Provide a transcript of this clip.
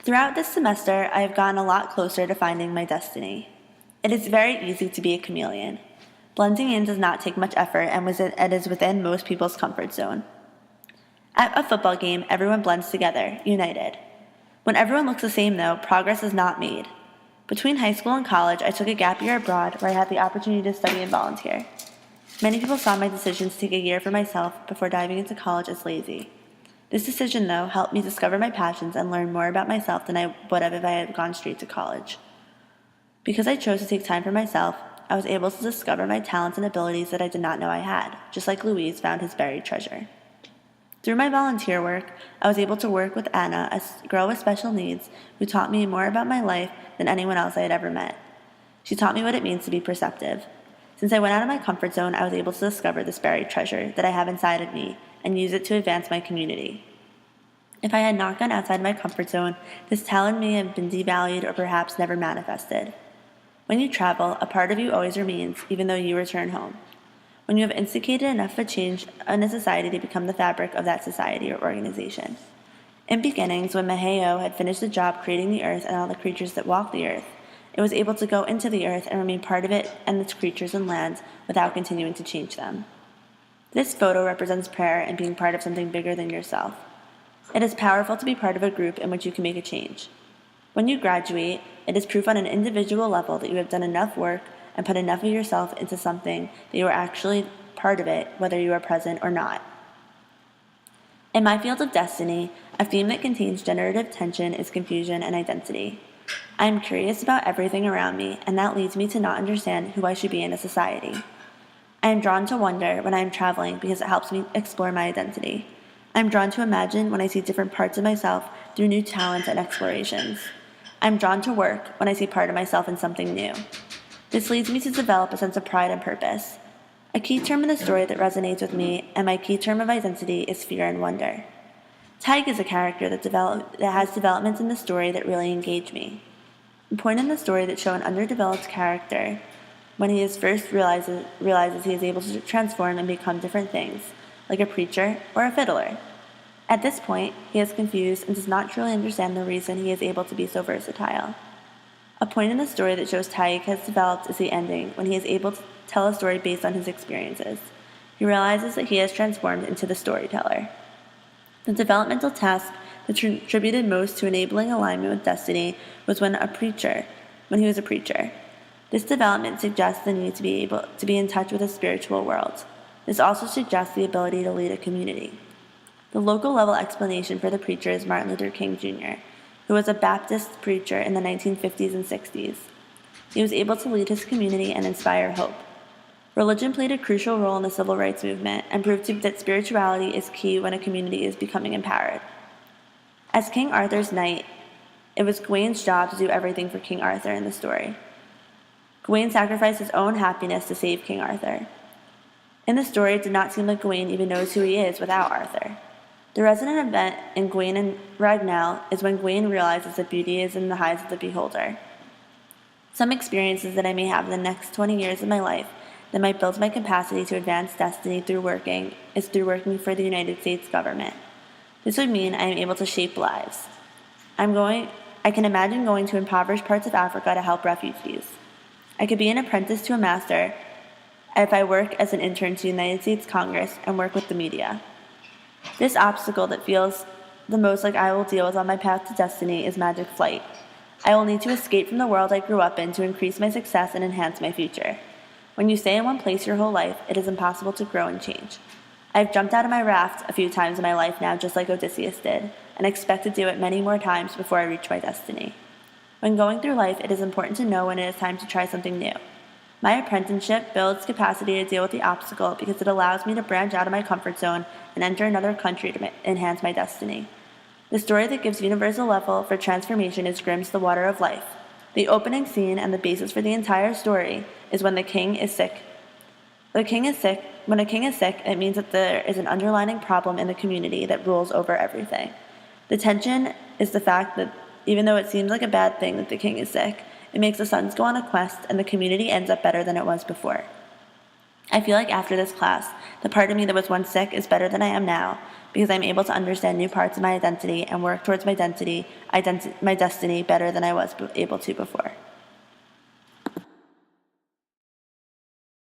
Throughout this semester, I have gotten a lot closer to finding my destiny. It is very easy to be a chameleon. Blending in does not take much effort and it is within most people's comfort zone. At a football game, everyone blends together, united. When everyone looks the same, though, progress is not made. Between high school and college, I took a gap year abroad where I had the opportunity to study and volunteer. Many people saw my decision to take a year for myself before diving into college as lazy. This decision, though, helped me discover my passions and learn more about myself than I would have if I had gone straight to college. Because I chose to take time for myself, I was able to discover my talents and abilities that I did not know I had, just like Louise found his buried treasure. Through my volunteer work, I was able to work with Anna, a girl with special needs, who taught me more about my life than anyone else I had ever met. She taught me what it means to be perceptive. Since I went out of my comfort zone, I was able to discover this buried treasure that I have inside of me and use it to advance my community. If I had not gone outside my comfort zone, this talent may have been devalued or perhaps never manifested. When you travel, a part of you always remains, even though you return home. When you have instigated enough of a change in a society to become the fabric of that society or organization. In beginnings, when Maheo had finished the job creating the earth and all the creatures that walk the earth, it was able to go into the earth and remain part of it and its creatures and lands without continuing to change them. This photo represents prayer and being part of something bigger than yourself. It is powerful to be part of a group in which you can make a change. When you graduate, it is proof on an individual level that you have done enough work and put enough of yourself into something that you are actually part of it, whether you are present or not. In my field of destiny, a theme that contains generative tension is confusion and identity. I am curious about everything around me, and that leads me to not understand who I should be in a society. I am drawn to wonder when I am traveling because it helps me explore my identity. I am drawn to imagine when I see different parts of myself through new talents and explorations. I am drawn to work when I see part of myself in something new. This leads me to develop a sense of pride and purpose. A key term in the story that resonates with me and my key term of identity is fear and wonder. Tig is a character that has developments in the story that really engage me. A point in the story that show an underdeveloped character when he is first realizes he is able to transform and become different things, like a preacher or a fiddler. At this point, he is confused and does not truly understand the reason he is able to be so versatile. A point in the story that shows Tig has developed is the ending, when he is able to tell a story based on his experiences. He realizes that he has transformed into the storyteller. The developmental task that contributed most to enabling alignment with destiny was when he was a preacher. This development suggests the need to be able to be in touch with the spiritual world. This also suggests the ability to lead a community. The local level explanation for the preacher is Martin Luther King Jr., who was a Baptist preacher in the 1950s and 60s. He was able to lead his community and inspire hope. Religion played a crucial role in the civil rights movement and proved that spirituality is key when a community is becoming empowered. As King Arthur's knight, it was Gawain's job to do everything for King Arthur in the story. Gawain sacrificed his own happiness to save King Arthur. In the story, it did not seem like Gawain even knows who he is without Arthur. The resonant event in Gawain and Ragnell is when Gawain realizes that beauty is in the eyes of the beholder. Some experiences that I may have in the next 20 years of my life that might build my capacity to advance destiny through working for the United States government. This would mean I am able to shape lives. I can imagine going to impoverished parts of Africa to help refugees. I could be an apprentice to a master if I work as an intern to the United States Congress and work with the media. This obstacle that feels the most like I will deal with on my path to destiny is magic flight. I will need to escape from the world I grew up in to increase my success and enhance my future. When you stay in one place your whole life, it is impossible to grow and change. I have jumped out of my raft a few times in my life now, just like Odysseus did, and expect to do it many more times before I reach my destiny. When going through life, it is important to know when it is time to try something new. My apprenticeship builds capacity to deal with the obstacle because it allows me to branch out of my comfort zone and enter another country to enhance my destiny. The story that gives universal level for transformation is Grimm's The Water of Life. The opening scene and the basis for the entire story is when the king is sick. When a king is sick, it means that there is an underlying problem in the community that rules over everything. The tension is the fact that even though it seems like a bad thing that the king is sick, it makes the sons go on a quest and the community ends up better than it was before. I feel like after this class, the part of me that was once sick is better than I am now because I'm able to understand new parts of my identity and work towards my destiny better than I was able to before.